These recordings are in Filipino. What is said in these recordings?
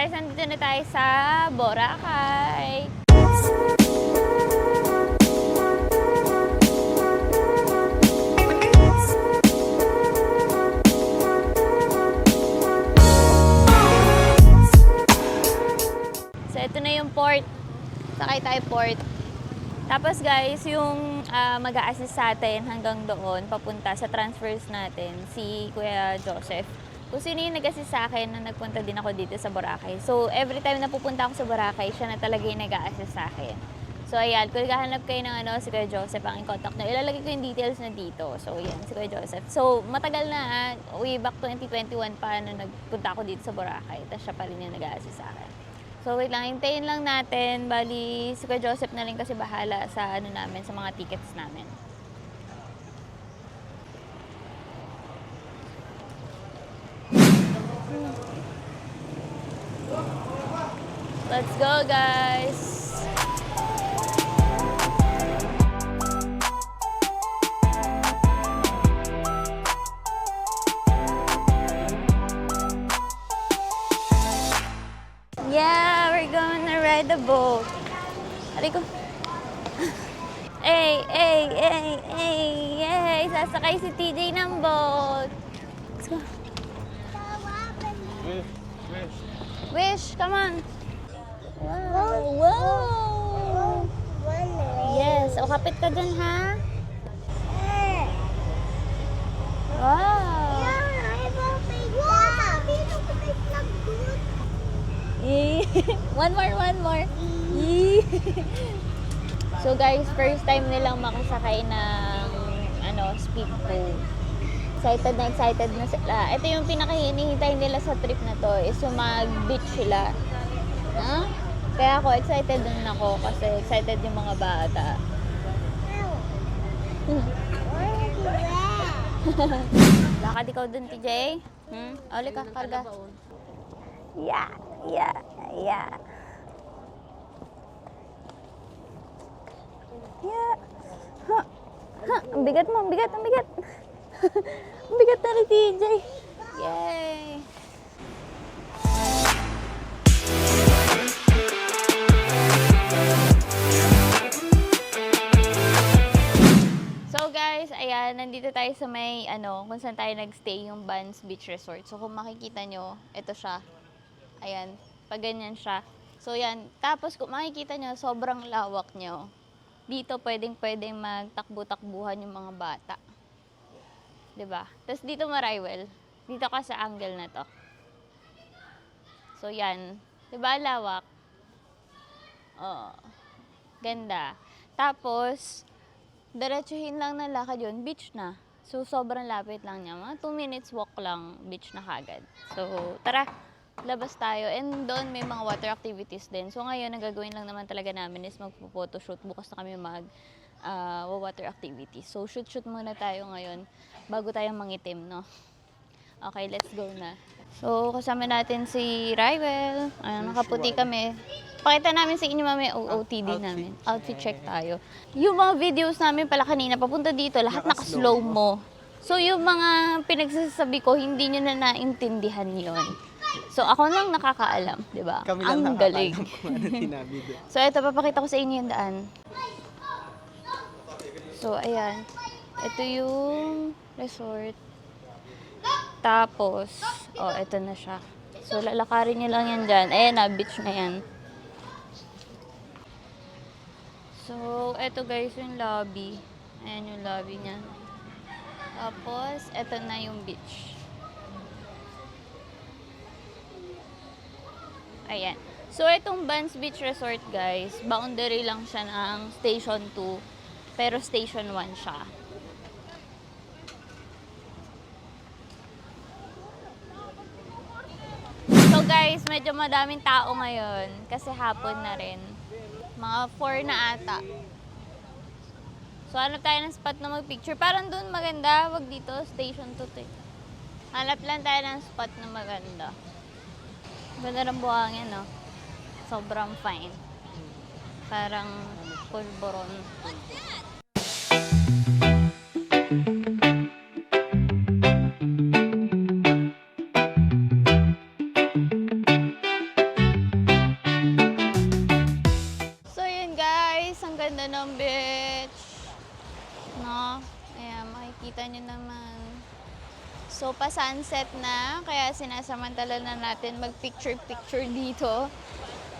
guys, nandito na tayo sa Boracay. So ito na yung port. Sakay tayo port. Tapos guys, yung mag-a-assist sa atin hanggang doon, papunta sa transfers natin, si Kuya Joseph. Kung sino yung nag-assist sa akin na nagpunta din ako dito sa Boracay. So, every time na pupunta ako sa Boracay, siya na talaga yung nag-a-assist sa akin. So, ayan, kung naghahanap kayo ng si Kuya Joseph, ang contact nyo, ilalagay ko yung details na dito. So, ayan, si Kuya Joseph. So, matagal na, way back 2021 pa na nagpunta ako dito sa Boracay. Tapos siya pa rin yung nag-a-assist sa akin. So, wait lang, hintayin lang natin. Bali, si Kuya Joseph na rin kasi bahala sa namin, sa mga tickets namin. Let's go, guys! Yeah, we're gonna ride the boat. Aray ko. Hey, hey, hey, hey, yay! Sasakay si TJ ng boat. Let's go. Wish, come on. Wow! Wow! Yes, o kapit ka dun, ha? Wow! One more. So guys, first time nilang makasakay ng speedboat. Excited na sila. Ito yung pinakahinihintay nila sa trip na to, is yung mag-beach sila. Huh? Kaya ako, excited din ako kasi excited yung mga bata. Lakad ikaw dun, TJ? Oli ka, karga. Yeah. Yeah. Huh. Ang bigat mo, ang bigat. Ang bigat na ni TJ. Yay! So guys, ayan, nandito tayo sa may, kung saan tayo nagstay, yung Banz Beach Resort. So kung makikita nyo, ito siya. Ayan, pag ganyan siya. So yan, tapos kung makikita nyo, sobrang lawak nyo. Dito pwedeng magtakbo-takbuhan yung mga bata. 'Di ba? Tapos dito Mariwell. Dito ka sa angle na to. So yan, 'di ba lawak? Oh. Ganda. Tapos diretsuhin lang ng lakad yun, beach na. So sobrang lapit lang niya. Mga 2 minutes walk lang, beach na kagad. So tara, labas tayo. And doon may mga water activities din. So ngayon, ang gagawin lang naman talaga namin is magpo-photoshoot. Bukas na kami water activities. So shoot muna tayo ngayon bago tayo mangitim, no? Okay, let's go na. So kasama natin si Rywell. Nakaputi kami. Pakita namin sa inyo mamaya OOTD namin. Outfit check tayo. Yung mga videos namin pala kanina, papunta dito, lahat naka-slow mo. So yung mga pinagsasabi ko, hindi nyo na naintindihan yon. So ako lang nakakaalam, di ba? Kami lang ang galing. kung ano tinabi doon. So ito, papakita ko sa inyo yung daan. So ayan, ito yung resort. Tapos, ito na siya. So lalakarin nyo lang yan dyan. Ayan na, beach na yan. So ito guys, yung lobby. Ayan yung lobby niya. Tapos, ito na yung beach. Ayan. So, itong Banz Beach Resort, guys, boundary lang siya ng Station 2, pero Station 1 siya. So, guys, medyo madaming tao ngayon kasi hapon na rin. Mga 4 na ata. So, hanap tayo ng spot na mag-picture. Parang doon maganda. Wag dito, Station 2 to. Hanap lang tayo ng spot na maganda. Ganda ng buhangin, no? Sobrang fine. Parang pulboron. sunset na, kaya sinasamantala na natin mag-picture-picture dito.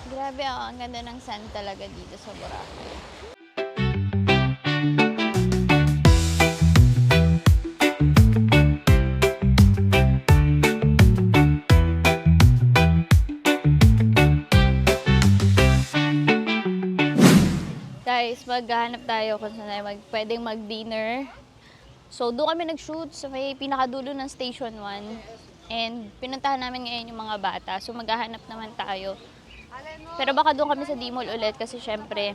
Grabe, ang ganda ng sun talaga dito sa Boracay. Guys, maghahanap tayo kung saan tayo pwedeng mag-dinner. So, doon kami nag-shoot sa may pinakadulo ng Station 1. And pinuntahan namin ngayon yung mga bata. So, maghahanap naman tayo. Pero baka doon kami sa D-Mall ulit kasi syempre,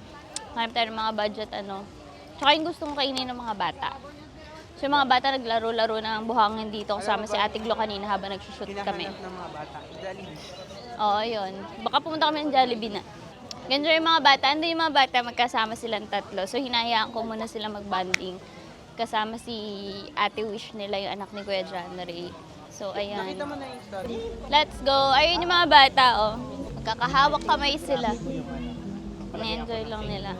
hanap tayo ng mga budget Tsaka yung gustong kainin ng mga bata. So, yung mga bata naglaro-laro ng buhangin dito kasama si Ate Glo kanina habang nag-shoot kami. Hinahanap ng mga bata. Jollibee. Oo, yun. Baka pumunta kami ng Jollibee na. Ganito yung mga bata. Ando yung mga bata, magkasama silang tatlo. So, hinahayaan ko muna sila mag-banding. Kasama si Ate Wish nila, yung anak ni Kuya John Ray. So, ayan. Nakita mo na yung story. Let's go. Ayun yung mga bata, oh. Magkakahawak kamay sila. Na-enjoy lang nila.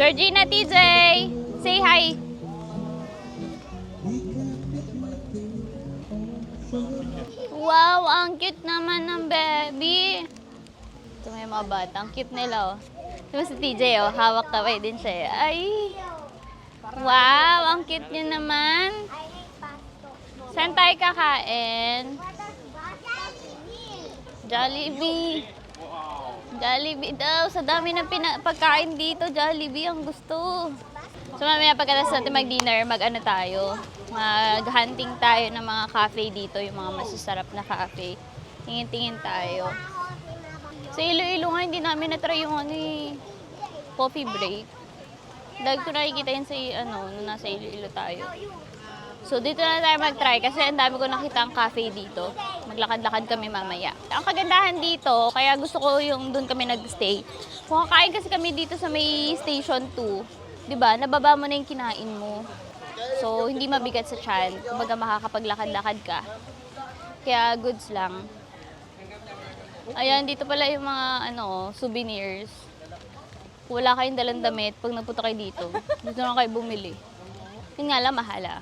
Georgina, TJ! Say hi! Wow, ang cute naman ng baby! Ito may mga bata. Ang cute nila, oh. Ito si TJ, oh. Hawak kamay din siya. Ay! Wow, ang cute niya naman. Saan tayo kakain? Jollibee. Jollibee daw. Sa dami ng pagkain dito, Jollibee ang gusto. So mamaya pagkatapos natin mag-dinner, tayo. Mag-hunting tayo ng mga cafe dito, yung mga masasarap na cafe. Tingin-tingin tayo. Sa Iloilo nga, hindi namin na-try yung coffee break. Dahil ko nakikita yun sa nung nasa Iloilo tayo. So dito na tayo mag-try kasi ang dami ko nakita ang cafe dito. Maglakad-lakad kami mamaya. Ang kagandahan dito, kaya gusto ko yung doon kami nag-stay. Kung kakain kasi kami dito sa may Station 2, 'di ba? Nababa mo na yung kinain mo. So hindi mabigat sa tiyan. Kumbaga makakapaglakad-lakad ka. Kaya goods lang. Ayan, dito pala yung mga souvenirs. Kung wala kayong dalang damit, pag napunta kayo dito na kayo bumili. Yun nga lang, mahala.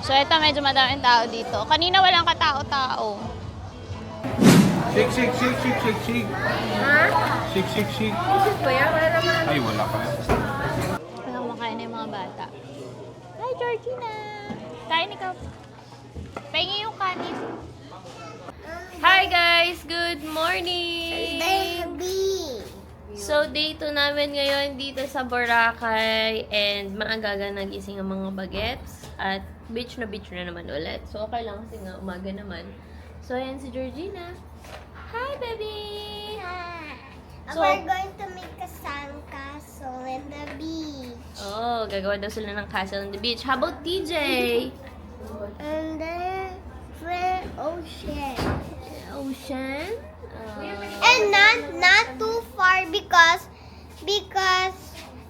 So, ito medyo madaming tao dito. Kanina walang katao-tao. Shake, shake, shake, shake, shake, shake. Ha? Shake, shake, shake. Isis ba yan? Wala naman. Ay, wala pa. Walang kumakain na yung mga bata. Hi, Georgina! Kain ikaw. Pahingi yung kanin. Hi guys! Good morning! Baby! So, day 2 namin ngayon dito sa Boracay and maaga nagising ang mga bagets at beach na naman ulit. So, okay lang kasi nga umaga naman. So, ayan si Georgina. Hi, baby! So, We're going to make a sandcastle in the beach. oh, gagawa daw sila ng castle on the beach. How about TJ? And then, the ocean. Ocean? And not too far because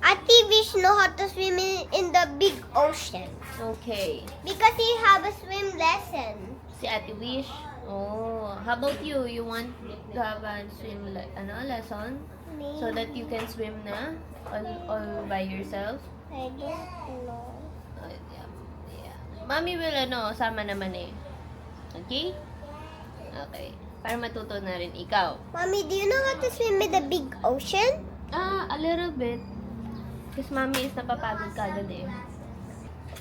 Ati Vish know how to swim in the big ocean. Okay. Because he have a swim lesson. Si Ate Wish. Oh, how about you? You want to have a swim lesson so that you can swim na all by yourself? I don't know. Yeah. Mommy will sama naman eh. Okay? Okay. Para matuto na rin ikaw. Mommy, do you know how to swim in the big ocean? A little bit. Because mommy is napapagod kagad eh.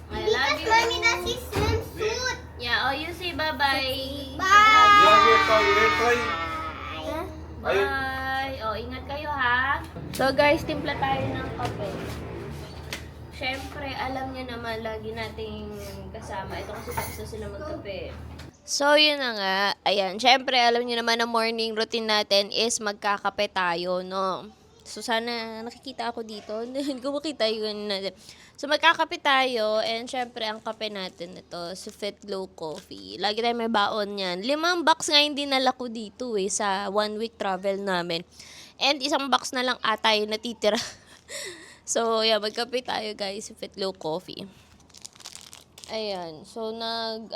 I love Because you. mommy does his swimsuit. Yeah, oh, you say bye-bye. Bye. Bye! O, ingat kayo ha. So guys, timpla tayo ng kape. Siyempre, alam niyo naman, lagi nating kasama. Ito kasi tapos na sila magkape. So, yun na nga. Ayan, siyempre, alam niyo naman na morning routine natin is magkakape tayo, no? So, sana nakikita ako dito. Hindi ko makita yun natin. So, magkakape tayo. And, syempre, ang kape natin ito, si Fit Glow Coffee. Lagi tayo may baon yan. 5 box nga hindi nala ko dito sa 1 week travel namin. And, 1 box na lang ata yung natitira. So, yeah, magkape tayo, guys, si Fit Glow Coffee. Ayan. So, lang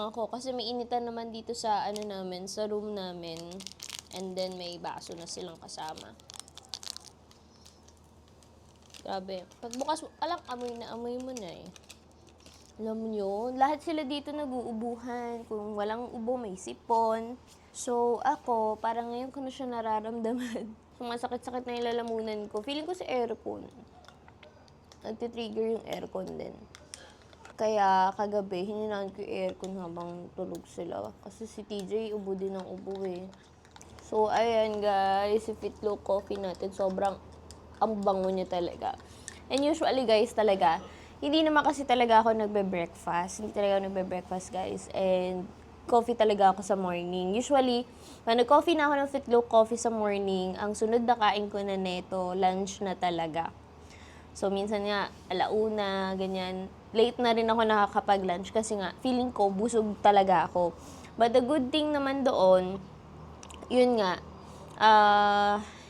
ako. Kasi may initan naman dito sa, sa room namin. And then, may baso na silang kasama. Grabe. Pagbukas mo, amoy na amoy mo na eh. Alam nyo, lahat sila dito nag-uubuhan. Kung walang ubo, may sipon. So, ako, parang ngayon ko na siya nararamdaman. Sumasakit-sakit na yung lalamunan ko. Feeling ko sa aircon. Nagtitrigger yung aircon din. Kaya, kagabi, hininaan ko yung aircon habang tulog sila. Kasi si TJ, ubo din ng ubo eh. So, ayan guys, si Fitlo coffee natin, sobrang ang bango niya talaga. And usually guys, talaga, hindi naman kasi talaga ako nagbe-breakfast. Hindi talaga ako nagbe-breakfast, guys. And coffee talaga ako sa morning. Usually, pag nag-coffee na ako ng Fitlo coffee sa morning, ang sunod na kain ko na neto, lunch na talaga. So, minsan nga, alauna, ganyan. Late na rin ako nakakapag-lunch kasi nga, feeling ko, busog talaga ako. But the good thing naman doon, yun nga,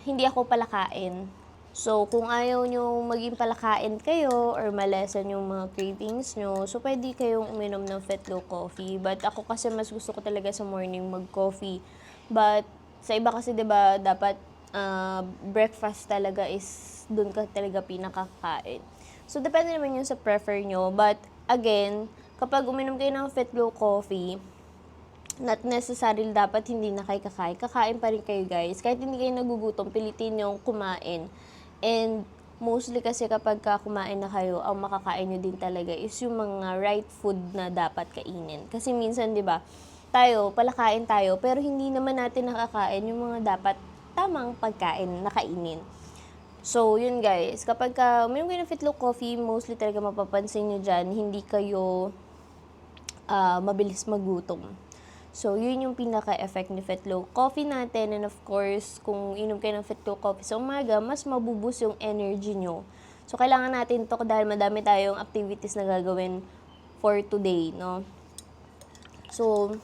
hindi ako palakain. So, kung ayaw nyo maging palakain kayo or malesan yung mga cravings nyo, so pwede kayong uminom ng Fitlo coffee. But ako kasi mas gusto ko talaga sa morning mag-coffee. But sa iba kasi 'di ba dapat breakfast talaga is doon ka talaga pinakakain. So, depende naman yun sa prefer nyo. But again, kapag uminom kayo ng Fitlo coffee, not necessarily dapat hindi na kayo kakain. Kakain pa rin kayo, guys. Kahit hindi kayo nagugutom, pilitin nyo kumain. And mostly kasi kapag kumain na kayo, ang makakain nyo din talaga is yung mga right food na dapat kainin. Kasi minsan, di ba, tayo, palakain tayo, pero hindi naman natin nakakain yung mga dapat tamang pagkain na kainin. So, yun guys, kapag uminom kayo ng Fitlo coffee, mostly talaga mapapansin nyo dyan, hindi kayo mabilis magutom. So, yun yung pinaka-effect ni Fitlo coffee natin. And of course, kung inom kayo ng Fitlo coffee sa umaga, mas mabubus yung energy nyo. So, kailangan natin to dahil madami tayong activities na gagawin for today, no? So,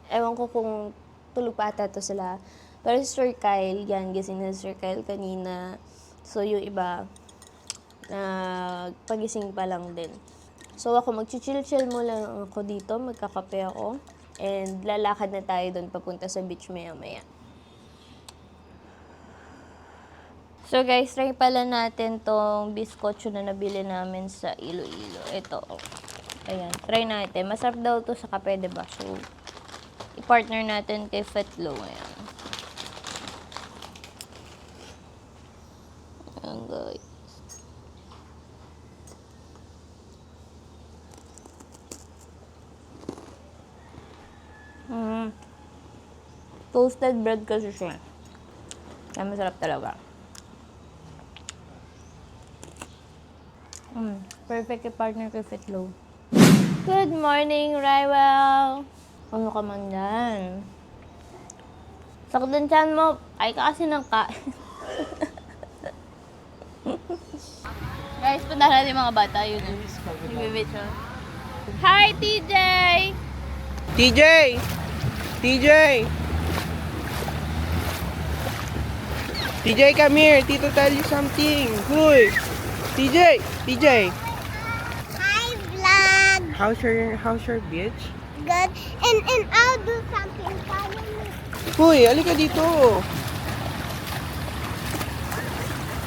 ewan ko kung tulog pa ata to sila. Pero si Sir Kyle, yan, gising na si Sir Kyle kanina. So, yung iba, pagising pa lang din. So, ako, mag-chill-chill mo lang ako dito, magkakape ako. And lalakad na tayo doon papunta sa beach maya-maya. So guys, try pala natin tong biskotso na nabili namin sa Iloilo. Ito. Ayan, try natin. Masarap daw to sa kape, diba? So, i-partner natin kay Fitlo. Ayan. Ayan guys. Toasted bread kasi siya. Kaya masarap talaga. Perfect partner kay Fitlo. Good morning, Rywell! Ano ka man dyan? Sakit ng tiyan mo. Ay ka kasi ng kain. Guys, punta natin yung mga bata. Yun. Yung Hi, TJ! TJ! TJ! TJ, come here. Tito tell you something. Hoy! TJ! TJ! Hi, vlog. How's your beach? Good. And I'll do something. Follow me. Hoy, alika dito.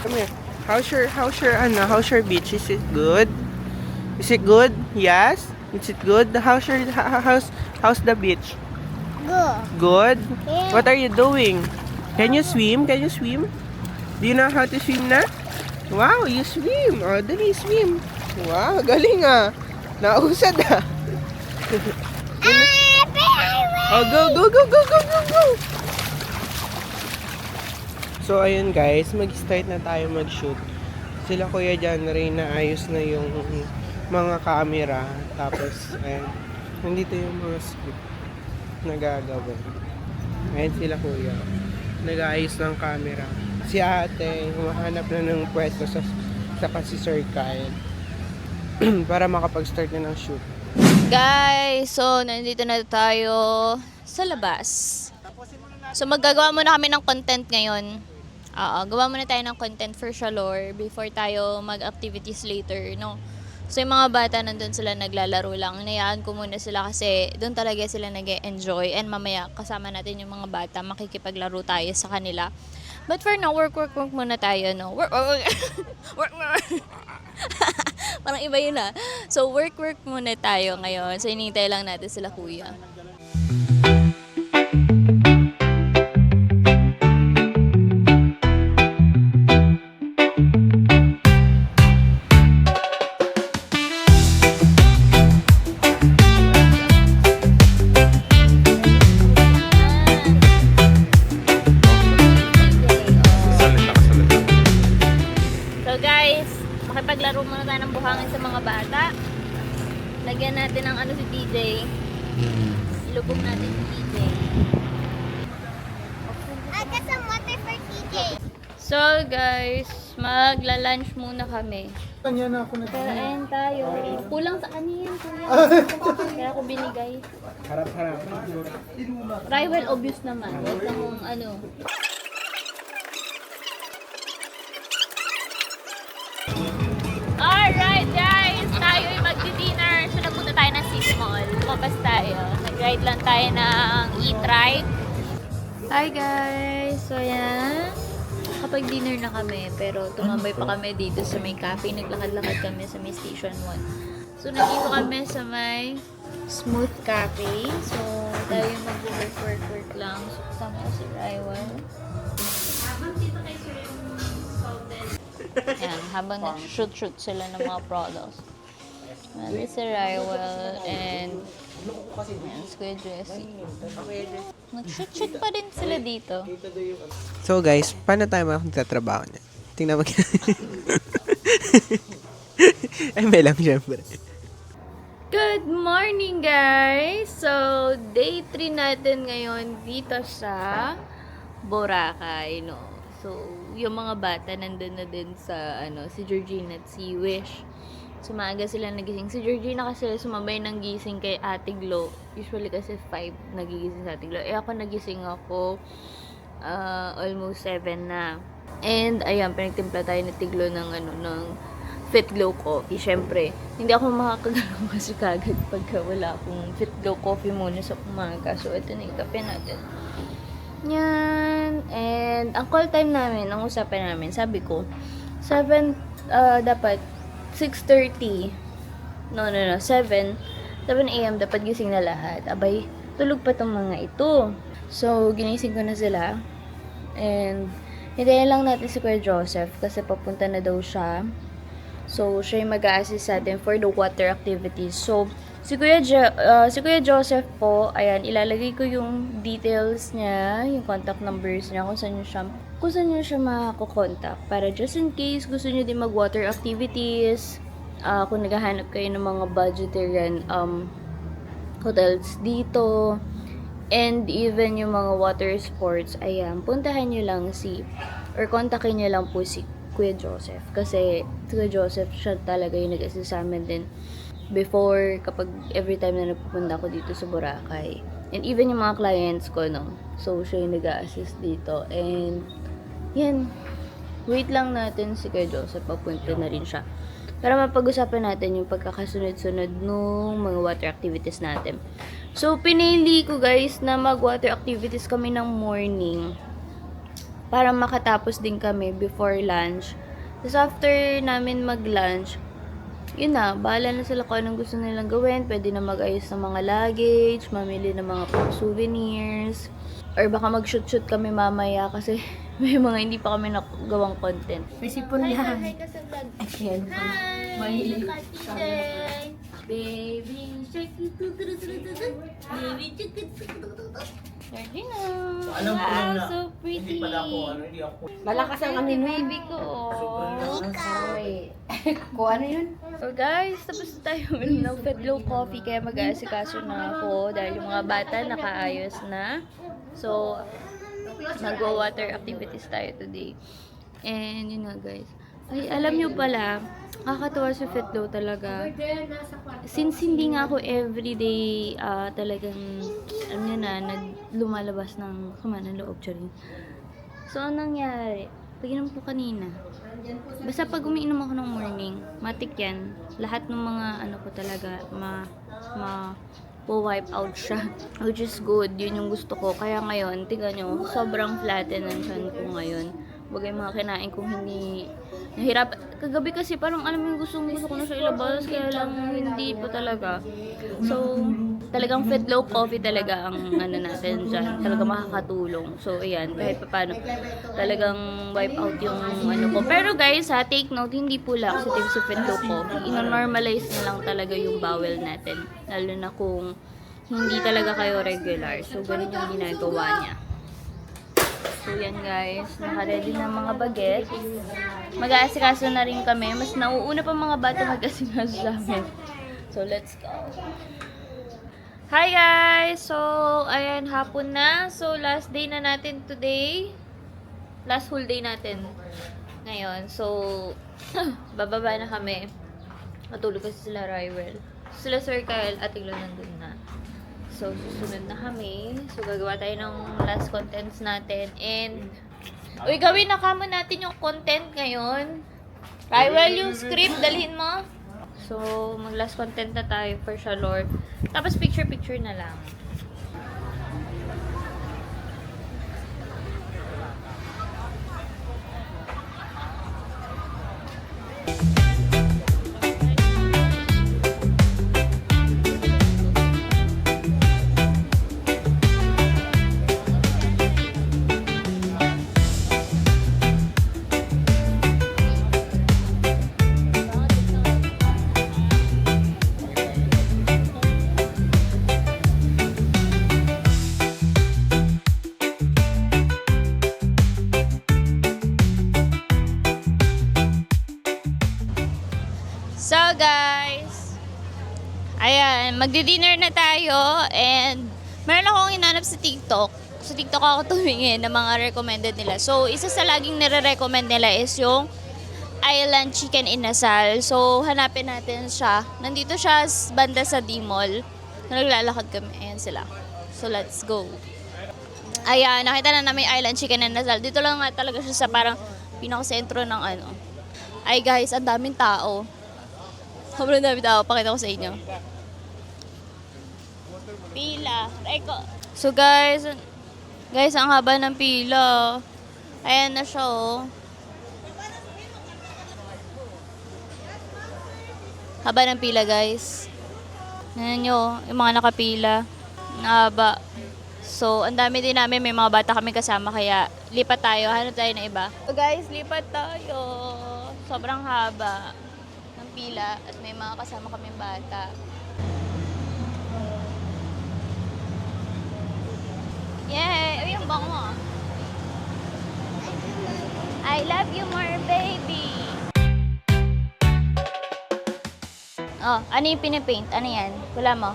Come here. How's your beach? Is it good? Is it good? Yes? Is it good? How's the beach? Good. Good? Yeah. What are you doing? Can you swim? Can you swim? Do you know how to swim na? Wow, you swim. Oh, dali swim. Wow, galing ah. Nausad ah. Oh, go. So, ayun guys, mag-start na tayo mag-shoot. Sila Kuya John Ray na ayos na yung mga camera. Tapos, ayun, nandito yung mga script na gagawin. Ayun sila Kuya. Nag-aayos ng camera. Si ate, humahanap na ng pwesto sa si Sir Kyle. Para makapag-start na ng shoot. Guys, so nandito na tayo sa labas. So maggagawa muna kami ng content ngayon. Gawa muna tayo ng content for Shalor before tayo mag-activities later, no? So yung mga bata nandun sila naglalaro lang. Inayaan ko muna sila kasi doon talaga sila nag-enjoy. And mamaya kasama natin yung mga bata, makikipaglaro tayo sa kanila. But for now, work muna tayo, no? Work. Parang iba yun, ah. So, work muna tayo ngayon. So, hinihintay lang natin sila kuya. So guys, makipaglaro muna tayo ng buhangin sa mga bata. Lagyan natin ng ano si TJ. Ilubog natin si TJ. I got some water for TJ. So guys, magla-lunch muna kami. Kanya na ako na. Karain tayo. Kulang sa kanin, kuya. Kaya ako binigay. Harap-harap. Rywell obvious naman. Huwag na mong ano. Alright guys, tayo ay magdi-dinner. So nagpunta tayo ng City Mall. Lumabas tayo. Nag-ride lang tayo ng e-trike. Hi guys! So yan. Nakapag-dinner na kami. Pero tumambay pa kami dito sa may cafe. Naglakad-lakad kami sa may Station 1. So nandito kami sa may Smooth Cafe. So tayo mag-work lang. So kasama ko si Rywell. Yan, habang nag-shoot sila ng mga products. This is Rywell and yan, si Kuya Jessie. Nag-shoot pa din sila dito. So guys, paano tayo magtatrabaho niya? Tingnan mo. Ay, may lang syempre. Good morning guys! So, day 3 natin ngayon dito sa Boracay, no? So, yung mga bata nandun na din sa, si Georgina at si Wish. So, maaga sila nagising. Si Georgina kasi sumabay ng gising kay Ate Glo. Usually kasi 5 nagigising sa Ate Glo. Eh, ako nagising ako almost 7 na. And, ayan, pinagtimpla tayo ni Tiglo ng, ng Fit Glow Coffee. Siyempre, hindi ako makakagalaw kasi kagad pagka wala akong Fit Glow Coffee muna sa umaga. So, ito na yung kape natin. Yan. And, ang call time namin, ang usapan namin, sabi ko, 7, dapat 6:30. No, 7 a.m. dapat gising na lahat. Abay, tulog pa tong mga ito. So, ginising ko na sila. And, hintayin lang natin si Kuya Joseph kasi papunta na daw siya. So, siya yung mag-a-assist sa atin for the water activities. So, si Kuya Joseph po, ayan, ilalagay ko yung details niya, yung contact numbers niya, kung saan niyo siya makakontakt. Para just in case gusto niyo din mag-water activities, kung naghahanap kayo ng mga budgetarian hotels dito, and even yung mga water sports, ayan, puntahan niyo lang or kontakin niyo lang po si Kuya Joseph. Kasi si Kuya Joseph, siya talaga yung nag-assist sa amin din before, kapag every time na nagpupunta ako dito sa Boracay. And even yung mga clients ko, no? So, siya yung nag-assist dito. And, yan. Wait lang natin si Kuya Joseph. Papunta na rin siya. Para mapag-usapan natin yung pagkakasunod-sunod nung mga water activities natin. So, pinili ko guys na mag-water activities kami ng morning. Para makatapos din kami before lunch. Tapos after namin mag-lunch, yun na, bahala na sila kung anong gusto nilang gawin. Pwede na mag-ayos ng mga luggage, mamili ng mga souvenirs, or baka mag-shoot kami mamaya kasi may mga hindi pa kami nagawang content. May sipon yan. Ayan. Hi! Baby shark, baby Georgina. Wow, so pretty. Malakas ang amin mo. Baby ko. Kung ano yun? So guys, tapos tayo ng Fit Glow Coffee kaya mag-aasikaso na ako dahil yung mga bata nakaayos na. So, mag-water activities tayo today. And yun nga guys. Ay, alam nyo pala, nakakatawa si Fit Glow talaga. Since hindi nga ako everyday talagang, alam nyo na, lumalabas ng sama ng loob, charing. So, anong nangyari? Pag-inom ko kanina. Basta pag umiinom ako ng morning, matik yan. Lahat ng mga ano ko talaga, wipe out siya. Which is good. Yun yung gusto ko. Kaya ngayon, tingnan nyo, sobrang flatten ang chan ko ngayon. Bagay mga kinain kong hindi nahirap. Kagabi kasi parang alam mo yung gusto ko na siya ilabas. Kaya lang hindi pa talaga. So, talagang Fit Low Coffee talaga ang ano natin dyan. Talaga makakatulong. So, ayan. Kahit pa paano, talagang wipe out yung ano ko. Pero guys, ha, take note, hindi po laxative si Fit Low Coffee. Ino-normalize na lang talaga yung bowel natin. Lalo na kung hindi talaga kayo regular. So, ganun yung ginagawa niya. So, yan guys. Naka-ready na mga baget. Mag-aasikaso na rin kami. Mas nauuna pa mga bata mag-aasikaso sa amin. So, let's go. Hi guys! So, ayan, hapon na. So, last day na natin today. Last whole day natin ngayon. So, bababa na kami. Matulog kasi sila Rywell. Sila Sir Kyle at Tiglo nandun na. So, susunod na kami. So, gagawa tayo ng last contents natin. And, uy, gawin na kamo natin yung content ngayon. Rywell, yung script, dalhin mo. So, mag-last content na tayo for Shalor. Tapos, picture-picture na lang. So guys, ayan, magdi-dinner na tayo and meron akong hinanap sa TikTok. Sa TikTok ako tumingin ng mga recommended nila. So, isa sa laging nire-recommend nila is yung Island Chicken Inasal. So, hanapin natin siya. Nandito siya banda sa D-Mall. Naglalakad kami. Ayan sila. So, let's go. Ayan, nakita na namin yung Island Chicken Inasal. Dito lang nga talaga siya sa parang pinaka-sentro ng ano. Ay guys, ang daming tao. Sobrang dami tao. Pakita ko sa inyo. Pila. So guys, ang haba ng pila. Ayan na siya oh. Haba ng pila guys. Ayan nyo, yung mga nakapila. Haba. So, ang dami din namin. May mga bata kami kasama. Kaya, lipat tayo. Hanap tayo na iba. So guys, lipat tayo. Sobrang haba ng pila. At may mga kasama kaming bata. Yay! Uy, ang bango mo. I love you more, baby. Oh, ano yung pinipaint? Ano yan? Wala mo?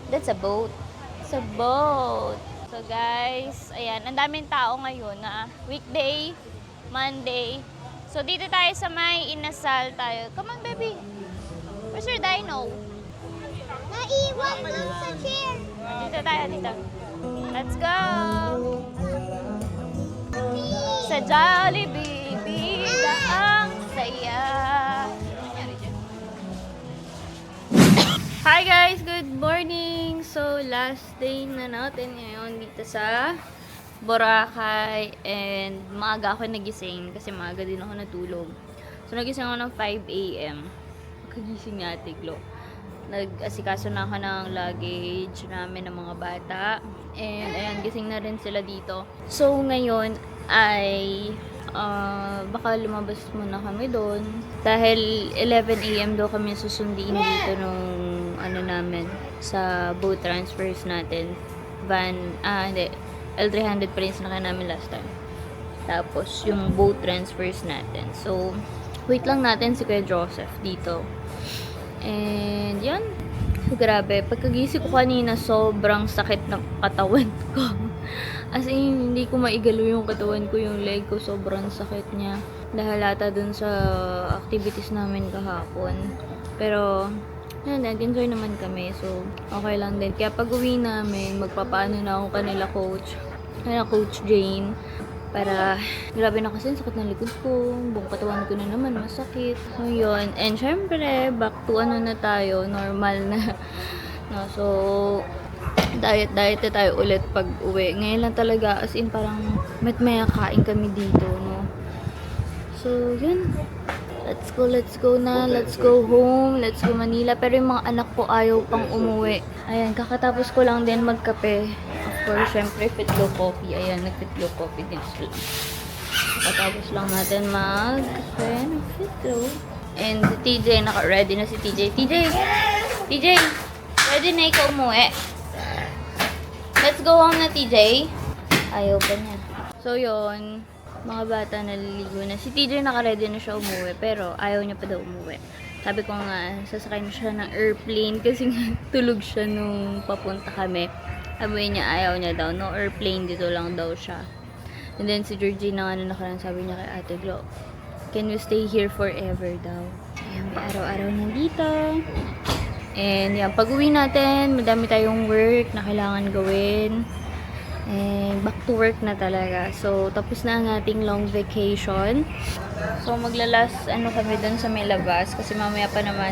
That's a boat. It's a boat. So guys, ayan, ang daming tao ngayon na weekday, Monday. So dito tayo sa may Inasal tayo. Come on, baby. Where's your dino? Naiwan dun sa chair. Dito tayo, dito. Let's go! Sa Jollibee, bida ang saya. Hi guys! Good morning! So, last day na natin ngayon dito sa Boracay. And maaga ako nagising kasi maaga din ako natulog. So, nagising ako ng 5 a.m. Kagising nga, Tiglo. Nag-asikaso na ako ng luggage namin ng mga bata. And ayan, gising na rin sila dito. So, ngayon ay baka lumabas muna kami doon. Dahil 11 a.m. daw kami susundiin dito nung ano namin sa boat transfers natin. Hindi. L300 pa rin sinakay namin last time. Tapos, yung boat transfers natin. So, wait lang natin si Kuya Joseph dito. And, yan. So, grabe. Pagkagising ko kanina, sobrang sakit ng katawan ko. As in, hindi ko maigalo yung katawan ko, yung leg ko, sobrang sakit niya. Dahil ata dun sa activities namin kahapon. Pero, yan, nag-enjoy naman kami. So, okay lang din. Kaya pag uwi namin, magpapaano na ako kanila Coach Jane. Para, grabe na kasi, sakit ng likod ko. Buong katawan ko na naman, masakit. So, yun. And, syempre, back to ano na tayo, normal na No, so, diet na tayo ulit pag uwi. Ngayon lang talaga, as in parang maya kain kami dito, no. So, yun. Let's go na. Let's go home. Let's go Manila. Pero yung mga anak ko ayaw pang umuwi. Ayan, kakatapos ko lang din magkape. Of course, syempre, Fitlo coffee. Ayan, nag-Fitlo coffee din sila. Kakatapos lang natin magkape ng Fitlo. And si TJ, naka-ready na si TJ. TJ, ready na ikaw umuwi? Let's go home na, TJ. Ayaw pa niya. So, yun. Mga bata naliligo na. Si TJ naka-ready na siya umuwi, pero ayaw niya pa daw umuwi. Sabi ko nga, sasakay na siya ng airplane kasi nga tulog siya nung papunta kami. Sabi niya, ayaw niya daw. No airplane, dito lang daw siya. And then si Georgina nga na nakaraan, sabi niya kay Ate Glo, can you stay here forever daw? Ayan, may araw-araw nandito. And yan, pag uwi natin, madami tayong work na kailangan gawin. And back to work na talaga. So, tapos na ang ating long vacation. So, maglalas kami dun sa may labas. Kasi mamaya pa naman,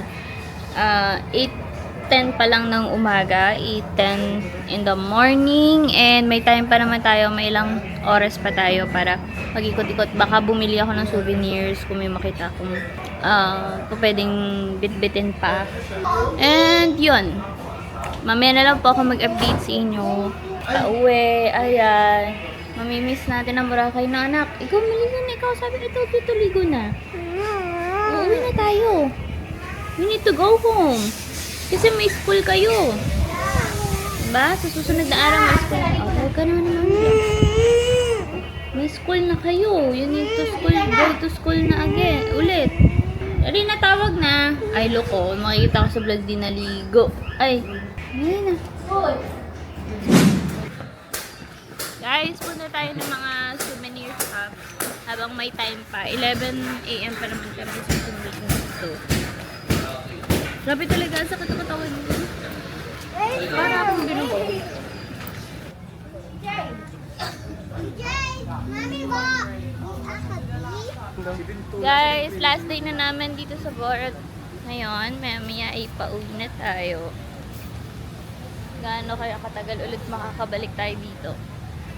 8:10 pa lang ng umaga. 8:10 in the morning. And may time pa naman tayo. May ilang oras pa tayo para mag-ikot-ikot. Baka bumili ako ng souvenirs kung may makita akong pwedeng bit-bitin pa. And yun. Mamaya na lang po ako mag-update sa inyo. Pauwi, ayan. Mamimiss natin ang Boracay na anak. Ikaw, maligo na ikaw. Sabi ito, tutuligo na. Uuwi na tayo. We need to go home. Kasi may school kayo. Diba? Sa susunod na araw may school. Huwag ka naman naman. May school na kayo. You need to school, go to school na again. Ulit. Ari, natawag na. Ay, loko. Makikita ko sa vlog din naligo. Ay, ngayon na. Guys, punta tayo ng mga souvenir shop habang may time pa. 11 AM pa naman kami sa souvenir dito. Grabe talaga, sakit ang katawan ko. Para akong binubo. Guys, last day na namin dito sa Borat. Ngayon, mamaya ay pauwi na tayo. Gaano kaya katagal ulit makakabalik tayo dito.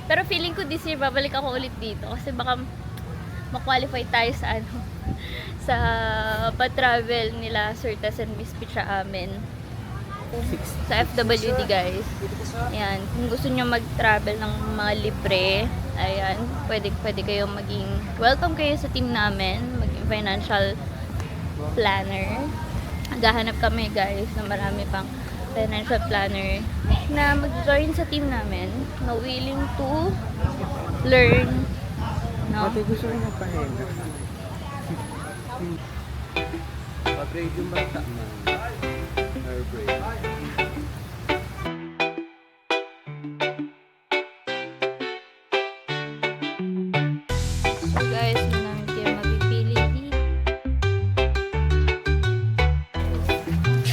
Pero feeling ko this year babalik ako ulit dito kasi baka ma-qualify tayo sa sa pa-travel nila Sir Tess and Miss Picha amin. Sa FWD guys. Ayan, kung gusto niyo mag-travel ng mga libre, ayan, pwede kayong maging welcome kayo sa team namin, maging financial planner. Naghahanap kami guys na marami pang financial planner na mag-join sa team namin na willing to learn, no? Pati gusto ko magpahinga. Pa-braid yung bata. Hair braid. So guys, hindi namin kayo mapipili dito.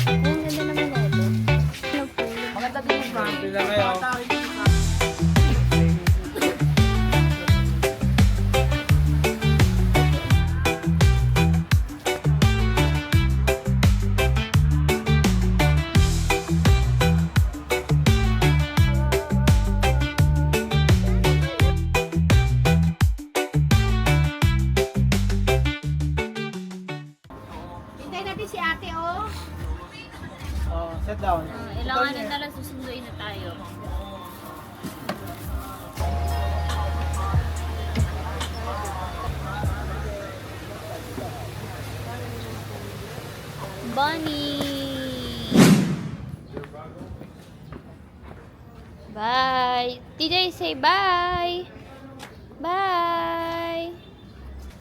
Ang ganda naman na ito. Maganda din yung brand. Pila kayo. Hintay natin si ate, oh. Oh, sit down. Ilanganan na lang susunduin na tayo. Bunny! Bye! TJ, say bye! Bye!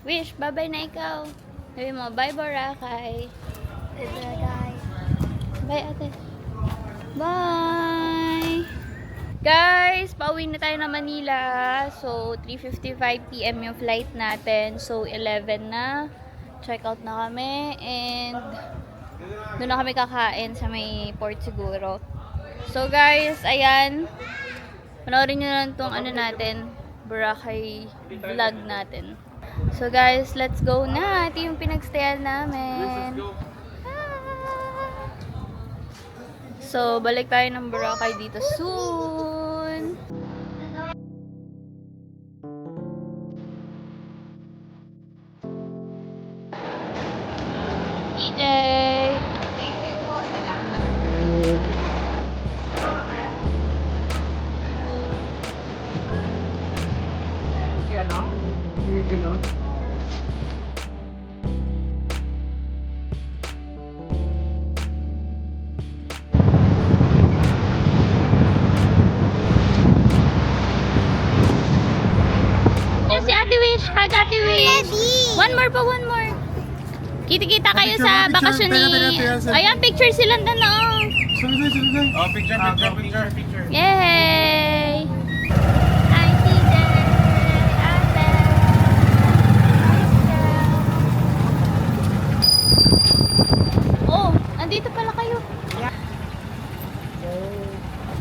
Wish, bye-bye na ikaw. Sabi mo, bye Boracay. Bye ate. Bye! Guys, pauwi na tayo na Manila. So, 3:55 PM yung flight natin. So, 11 na. Check out na kami. And, doon na kami kakain sa may port siguro. So, guys, ayan. Panoorin nyo lang itong natin, Boracay vlog natin. So, guys, let's go na. Ito yung pinagstayan namin. So, balik tayo ng Boracay dito soon. Yay! Yan si Ate Wish. Hug Ate Wish. One more pa, one more. Kita-kita kayo sa bakasyon ni... Ayan, picture silang dalawa. Oh, picture. Yay! Hi, TJ! Ate! Oh, andito pala kayo.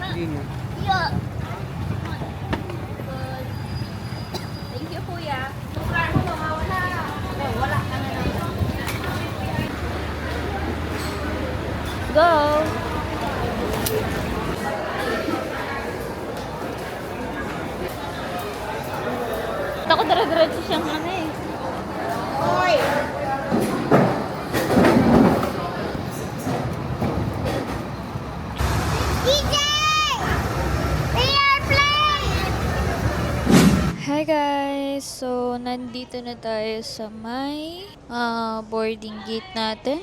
Hindi na. Thank you, Kuya. Go! Ako dara-diretso siyang ano eh. DJ! They are playing! Hi guys! So, nandito na tayo sa may boarding gate natin.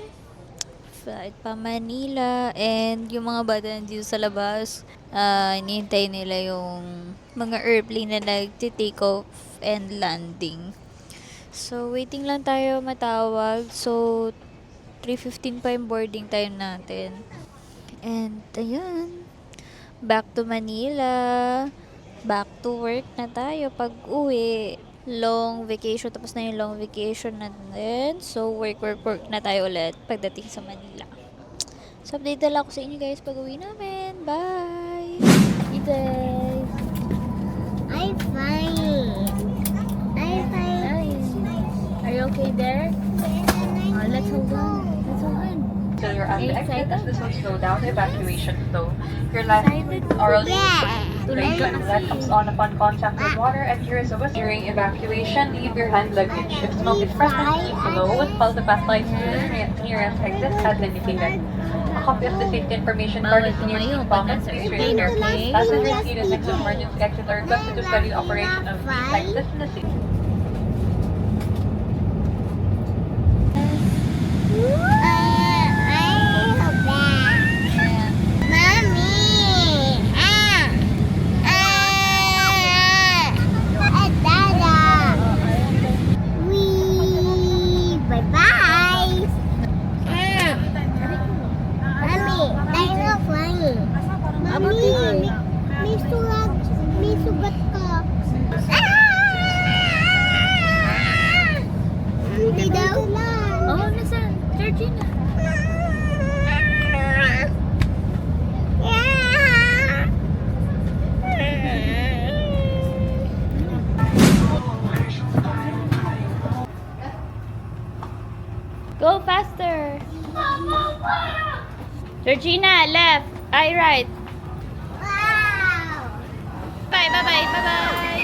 Flight pa Manila. And yung mga bata nandito sa labas, hinihintay nila yung mga airplane na nagti-take off and landing. So, waiting lang tayo matawag. So, 3:15 pa yung boarding time natin. And, ayun. Back to Manila. Back to work na tayo pag uwi. Long vacation. Tapos na yung long vacation natin. So, work na tayo ulit pagdating sa Manila. So, update na lang ako sa inyo guys pag uwi namin. Bye! Guys! I'm fine. I'm fine. Are you okay there? Let's hold on. Let's hold on. So you're on the exit as this will slow down the evacuation flow. Your last Excited? oral Yeah. evacuation that comes on upon contact with water and here is a whistle. During evacuation, leave your hand luggage. If smoke is present, keep below. Follow the path lights to the nearest exit as indicated. A copy of the safety information card is in your seat pocket. Please read your okay? passengers seated next to emergency exit are requested to study the operation of these exits in the seat. I'm back. Mommy. Dada. Wee. Bye-bye. Mommy, tayo na flying. Mommy, may sugat ka. Hindi daw. Oh, nasaan? Georgina. Go faster. Georgina, left. I right. Wow. Bye, bye, bye, bye, bye.